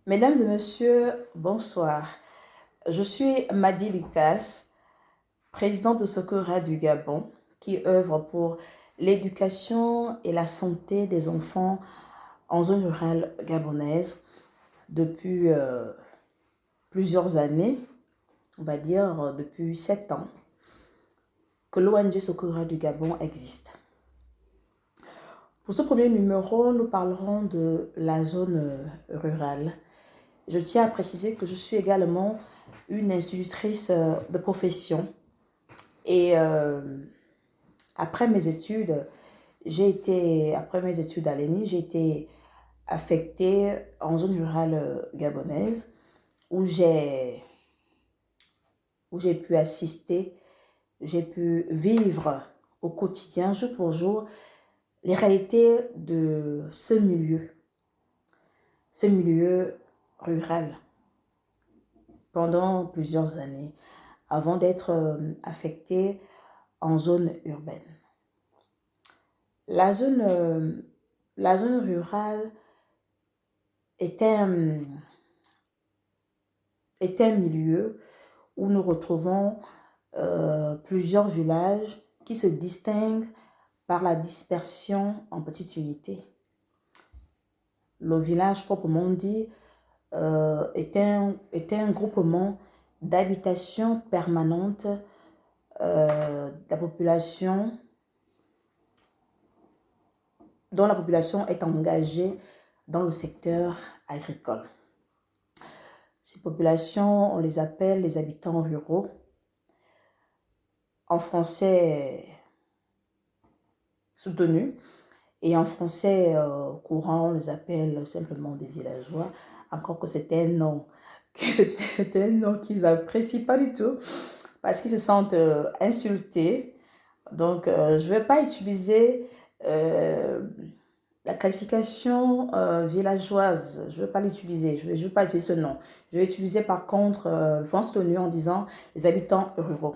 Mesdames et messieurs, bonsoir. Je suis Madi Lucas, présidente de Socora du Gabon, qui œuvre pour l'éducation et la santé des enfants en zone rurale gabonaise depuis plusieurs années, on va dire depuis 7 ans, que l'ONG Socora du Gabon existe. Pour ce premier numéro, nous parlerons de la zone rurale. Je tiens à préciser que je suis également une institutrice de profession et après mes études, après mes études à l'ENI, j'ai été affectée en zone rurale gabonaise où j'ai pu assister, j'ai pu vivre au quotidien, jour pour jour, les réalités de ce milieu rural pendant plusieurs années avant d'être affectée en zone urbaine. La zone, la zone rurale est est un milieu où nous retrouvons plusieurs villages qui se distinguent par la dispersion en petites unités. Le village proprement dit est un groupement d'habitations permanentes de la population dont la population est engagée dans le secteur agricole. Ces populations, on les appelle les habitants ruraux. En français soutenu et en français courant, on les appelle simplement des villageois, encore que c'était un nom c'était un nom qu'ils n'apprécient pas du tout parce qu'ils se sentent insultés. Donc, je ne vais pas utiliser la qualification villageoise. Je ne vais pas l'utiliser. Je vais pas utiliser ce nom. Je vais utiliser par contre le France tenu en disant les habitants ruraux.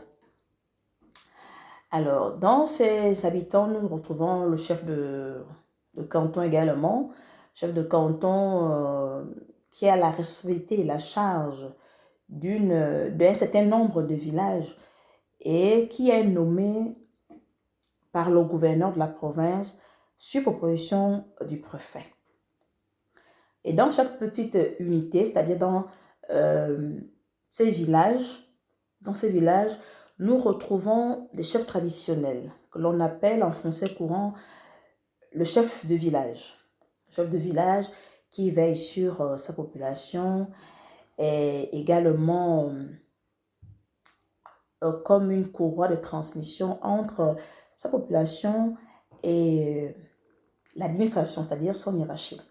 Alors, dans ces habitants, nous retrouvons le chef de canton également, chef de canton qui a la responsabilité et la charge d'un certain nombre de villages et qui est nommé par le gouverneur de la province sur proposition du préfet. Et dans chaque petite unité, c'est-à-dire dans ces villages, nous retrouvons des chefs traditionnels que l'on appelle en français courant le chef de village. Le chef de village qui veille sur sa population et également comme une courroie de transmission entre sa population et l'administration, c'est-à-dire son hiérarchie.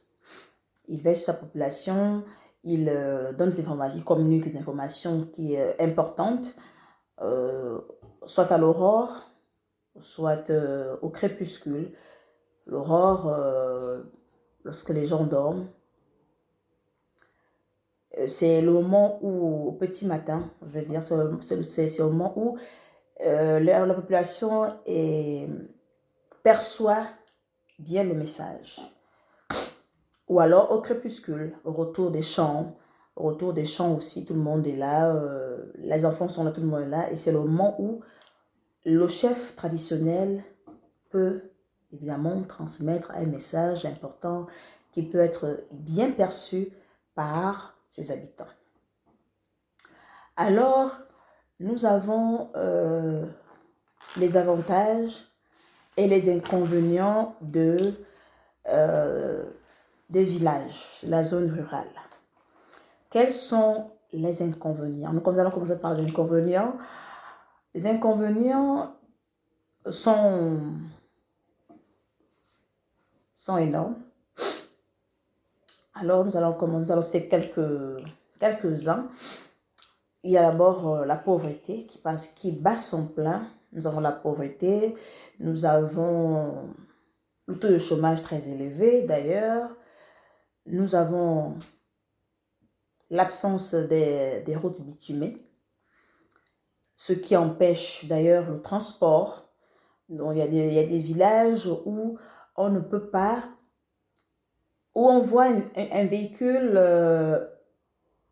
Il veille sur sa population, il donne des informations, il communique des informations qui sont importantes, soit à l'aurore, soit au crépuscule. L'aurore, lorsque les gens dorment, c'est le moment où, au petit matin, je veux dire, c'est le moment où la population perçoit bien le message. Ou alors au crépuscule, au retour des champs. Au retour des champs aussi, tout le monde est là, les enfants sont là, tout le monde est là. Et c'est le moment où le chef traditionnel peut évidemment transmettre un message important qui peut être bien perçu par ses habitants. Alors, nous avons les avantages et les inconvénients des villages, la zone rurale. Quels sont les inconvénients? Nous allons commencer par les inconvénients. Les inconvénients sont énormes. Alors, nous allons citer quelques-uns. Il y a d'abord la pauvreté qui bat son plein. Nous avons la pauvreté, nous avons le taux de chômage très élevé d'ailleurs, nous avons l'absence des routes bitumées, ce qui empêche d'ailleurs le transport. Donc, il y a des villages où on ne peut pas où on voit un véhicule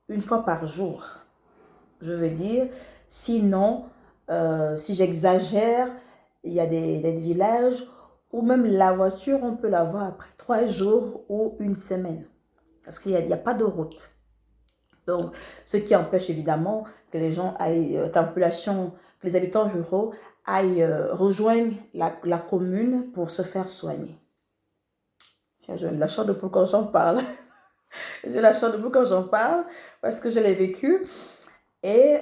une fois par jour. Je veux dire, sinon, si j'exagère, il y a des villages où même la voiture, on peut la voir après 3 jours ou une semaine. Parce qu'il n'y a pas de route. Donc, ce qui empêche évidemment que les gens aillent, que la population, que les habitants ruraux aillent rejoindre la commune pour se faire soigner. Tiens, j'ai la chair de poule quand j'en parle. J'ai la chair de poule quand j'en parle parce que je l'ai vécu. Et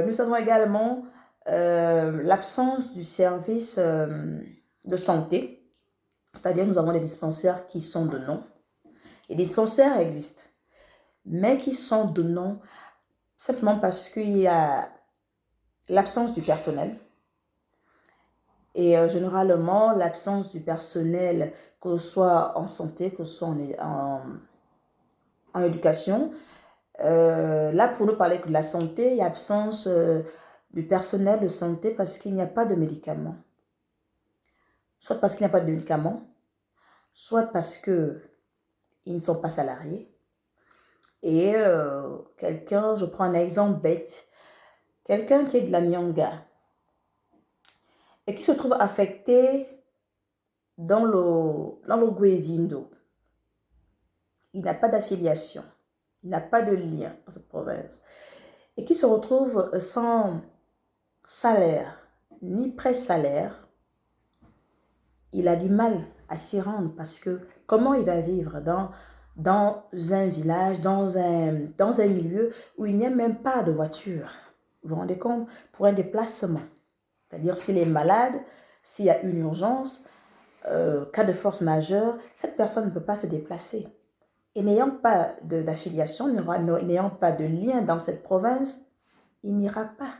nous avons également l'absence du service de santé. C'est-à-dire nous avons des dispensaires qui sont de nom. Les dispensaires existent, mais qui sont de nom simplement parce qu'il y a l'absence du personnel. Et généralement, l'absence du personnel, que ce soit en santé, que ce soit en éducation. Là, pour nous parler de la santé, il y a absence du personnel de santé parce qu'il n'y a pas de médicaments. Soit parce qu'il n'y a pas de médicaments, soit parce qu'ils ne sont pas salariés. Et quelqu'un, je prends un exemple bête, quelqu'un qui est de la Nyanga et qui se trouve affecté dans le Guevindo. Il n'a pas d'affiliation, il n'a pas de lien dans cette province. Et qui se retrouve sans salaire, ni pré-salaire, il a du mal à s'y rendre parce que comment il va vivre dans un village, dans un milieu où il n'y a même pas de voiture. Vous vous rendez compte? Pour un déplacement. C'est-à-dire s'il est malade, s'il y a une urgence, cas de force majeure, cette personne ne peut pas se déplacer. Et n'ayant pas d'affiliation, n'ayant pas de lien dans cette province, il n'ira pas.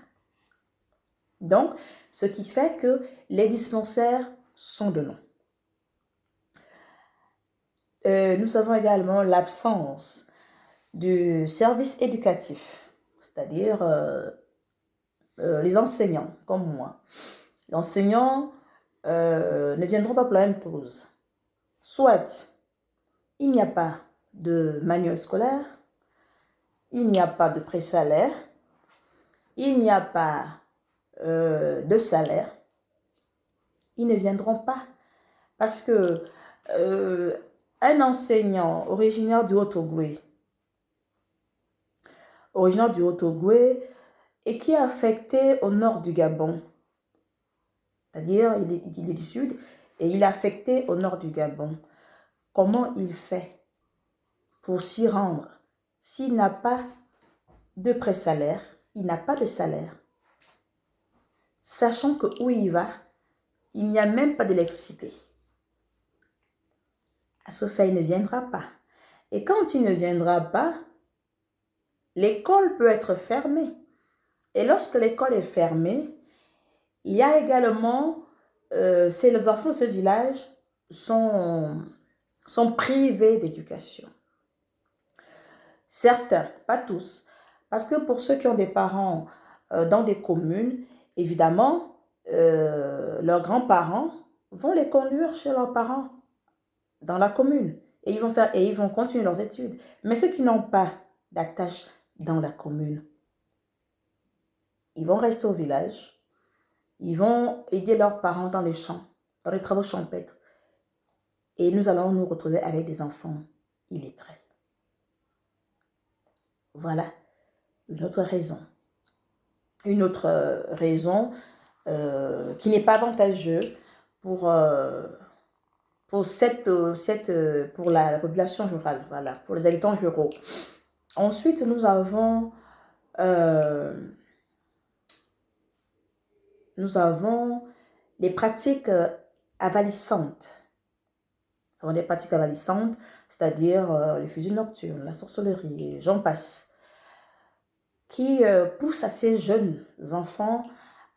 Donc, ce qui fait que les dispensaires sont de nom. Nous avons également l'absence du service éducatif, c'est-à-dire les enseignants comme moi. Les enseignants ne viendront pas pour la même cause. Soit il n'y a pas de manuel scolaire, il n'y a pas de pré-salaire, il n'y a pas de salaire, ils ne viendront pas parce que un enseignant originaire du Haut-Ogooué et qui est affecté au nord du Gabon, c'est-à-dire il est du sud et il est affecté au nord du Gabon, comment il fait pour s'y rendre s'il n'a pas de pré-salaire, il n'a pas de salaire, sachant que où il va, il n'y a même pas d'électricité. À ce fait, il ne viendra pas. Et quand il ne viendra pas, l'école peut être fermée. Et lorsque l'école est fermée, il y a également, les enfants de ce village sont privés d'éducation. Certains, pas tous. Parce que pour ceux qui ont des parents dans des communes, évidemment, leurs grands-parents vont les conduire chez leurs parents dans la commune. Et ils vont continuer leurs études. Mais ceux qui n'ont pas d'attache dans la commune, ils vont rester au village. Ils vont aider leurs parents dans les champs, dans les travaux champêtres. Et nous allons nous retrouver avec des enfants illettrés. Voilà une autre raison. Une autre raison qui n'est pas avantageuse pour la population rurale, voilà, pour les habitants ruraux. Ensuite, nous avons des pratiques avalissantes. Nous avons des pratiques avalissantes, c'est-à-dire les fusions nocturnes, la sorcellerie, j'en passe, qui poussent à ces jeunes enfants,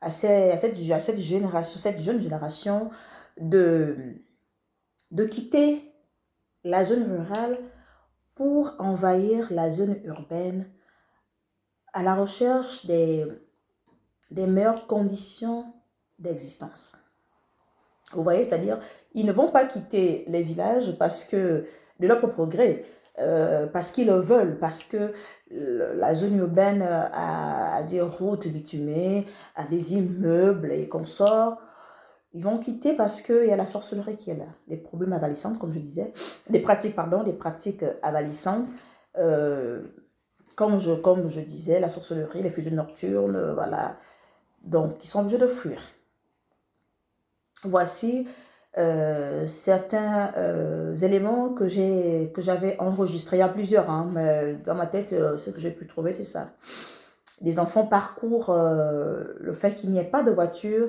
à cette jeune génération de quitter la zone rurale pour envahir la zone urbaine à la recherche des meilleures conditions d'existence. Vous voyez, c'est-à-dire, ils ne vont pas quitter les villages parce que de leur propre gré, parce qu'ils le veulent, parce que la zone urbaine a des routes bitumées, a des immeubles et consorts. Ils vont quitter parce qu'il y a la sorcellerie qui est là, des problèmes avalissantes, comme je disais, des pratiques, pardon, des pratiques avalissantes. Euh, comme je disais, la sorcellerie, les fusions nocturnes, voilà. Donc, ils sont obligés de fuir. Voici certains éléments que j'avais enregistrés. Il y a plusieurs, hein, mais dans ma tête, ce que j'ai pu trouver, c'est ça. Les enfants parcourent le fait qu'il n'y ait pas de voiture.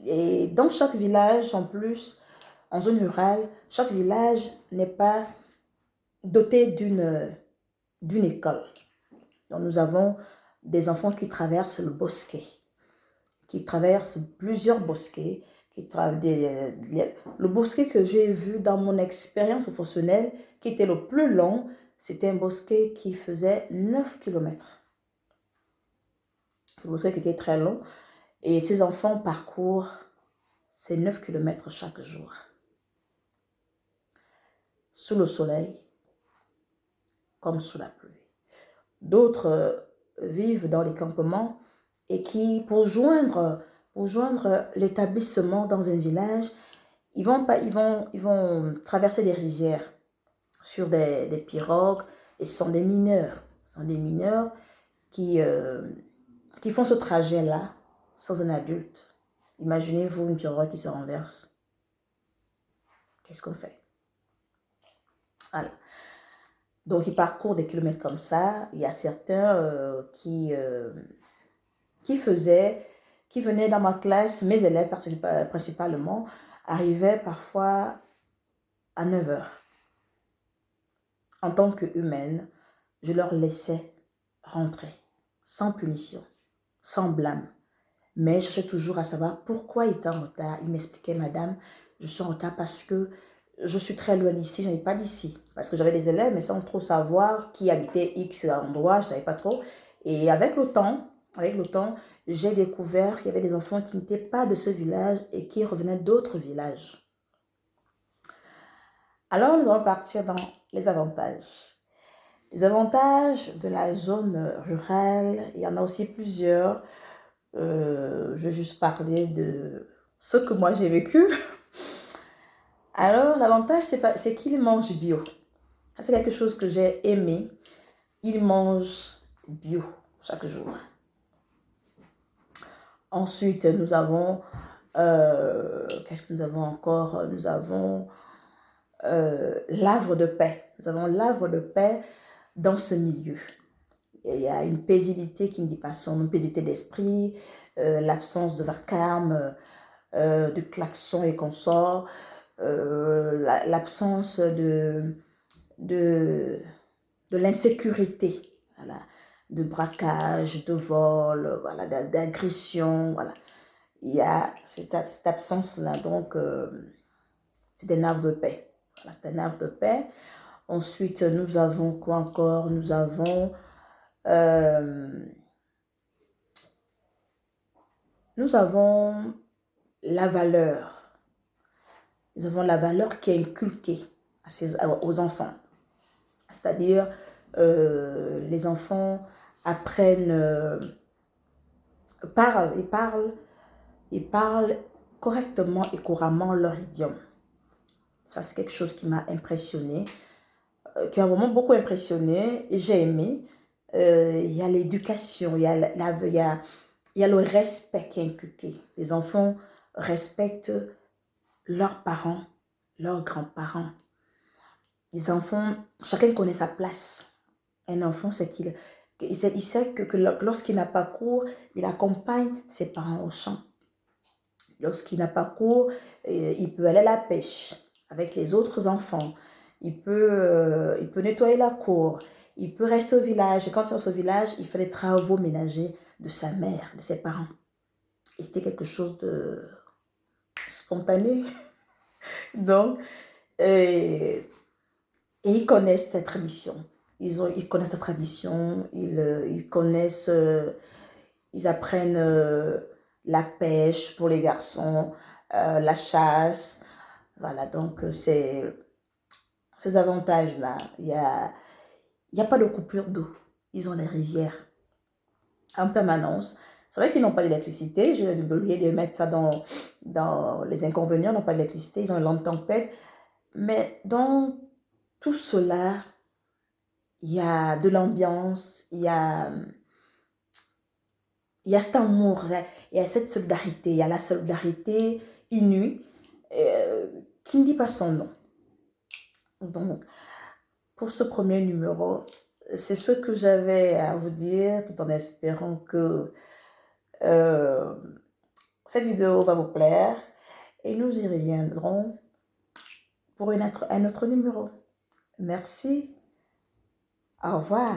Et dans chaque village, en plus, en zone rurale, chaque village n'est pas doté d'une école. Donc, nous avons des enfants qui traversent le bosquet, qui traversent plusieurs bosquets, le bosquet que j'ai vu dans mon expérience professionnelle, qui était le plus long, c'était un bosquet qui faisait 9 km. C'est un bosquet qui était très long. Et ces enfants parcourent ces 9 km chaque jour. Sous le soleil, comme sous la pluie. D'autres vivent dans les campements et qui, pour joindre l'établissement dans un village, ils vont traverser des rizières sur des pirogues, et ce sont des mineurs. Ce sont des mineurs qui font ce trajet-là sans un adulte. Imaginez-vous une pirogue qui se renverse. Qu'est-ce qu'on fait? Voilà. Donc, ils parcourent des kilomètres comme ça. Il y a certains qui venaient dans ma classe, mes élèves principalement, arrivaient parfois à 9 heures. En tant qu'humaine, je leur laissais rentrer, sans punition, sans blâme. Mais je cherchais toujours à savoir pourquoi ils étaient en retard. Ils m'expliquaient, madame, je suis en retard parce que je suis très loin d'ici, je n'ai pas d'ici. Parce que j'avais des élèves, mais sans trop savoir qui habitait X endroit, je ne savais pas trop. Et avec le temps, j'ai découvert qu'il y avait des enfants qui n'étaient pas de ce village et qui revenaient d'autres villages. Alors, nous allons partir dans les avantages. Les avantages de la zone rurale, il y en a aussi plusieurs. Je vais juste parler de ce que moi j'ai vécu. Alors, l'avantage, c'est qu'ils mangent bio. C'est quelque chose que j'ai aimé. Ils mangent bio chaque jour. Ensuite, nous avons... qu'est-ce que nous avons encore? Nous avons l'havre de paix. Nous avons l'havre de paix dans ce milieu. Il y a une paisibilité qui ne dit pas son nom, une paisibilité d'esprit, l'absence de vacarme, de klaxons et consorts, l'absence de l'insécurité, voilà, de braquage, de vol, voilà, d'agression, voilà. Il y a cette absence-là, donc c'est un havre de paix. Voilà, c'est un havre de paix. Ensuite, nous avons quoi encore? Nous avons la valeur. Nous avons la valeur qui est inculquée aux enfants. C'est-à-dire, les enfants apprennent, ils parlent correctement et couramment leur idiome. Ça, c'est quelque chose qui m'a impressionné, qui m'a vraiment beaucoup impressionné et j'ai aimé. Il y a l'éducation, il y a le respect qui est inculqué. Les enfants respectent leurs parents, leurs grands-parents. Les enfants, chacun connaît sa place. Un enfant, c'est il sait que lorsqu'il n'a pas cours, il accompagne ses parents au champ. Lorsqu'il n'a pas cours, il peut aller à la pêche avec les autres enfants. Il peut nettoyer la cour. Il peut rester au village. Et quand il reste au village, il fait les travaux ménagers de sa mère, de ses parents. Et c'était quelque chose de spontané. Donc, et ils connaissent cette tradition. Ils connaissent la tradition. Ils connaissent, ils apprennent la pêche pour les garçons, la chasse. Voilà, donc c'est ces avantages-là. Il y a pas de coupure d'eau. Ils ont les rivières en permanence. C'est vrai qu'ils n'ont pas d'électricité. Je vais oublier de mettre ça dans les inconvénients. Ils n'ont pas d'électricité. Ils ont une lente tempête. Mais dans tout cela, il y a de l'ambiance. Il y a cet amour. Il y a cette solidarité. Il y a la solidarité inouïe qui ne dit pas son nom. Donc, pour ce premier numéro, c'est ce que j'avais à vous dire, tout en espérant que euh, cette vidéo va vous plaire et nous y reviendrons pour un autre numéro. Merci. Au revoir.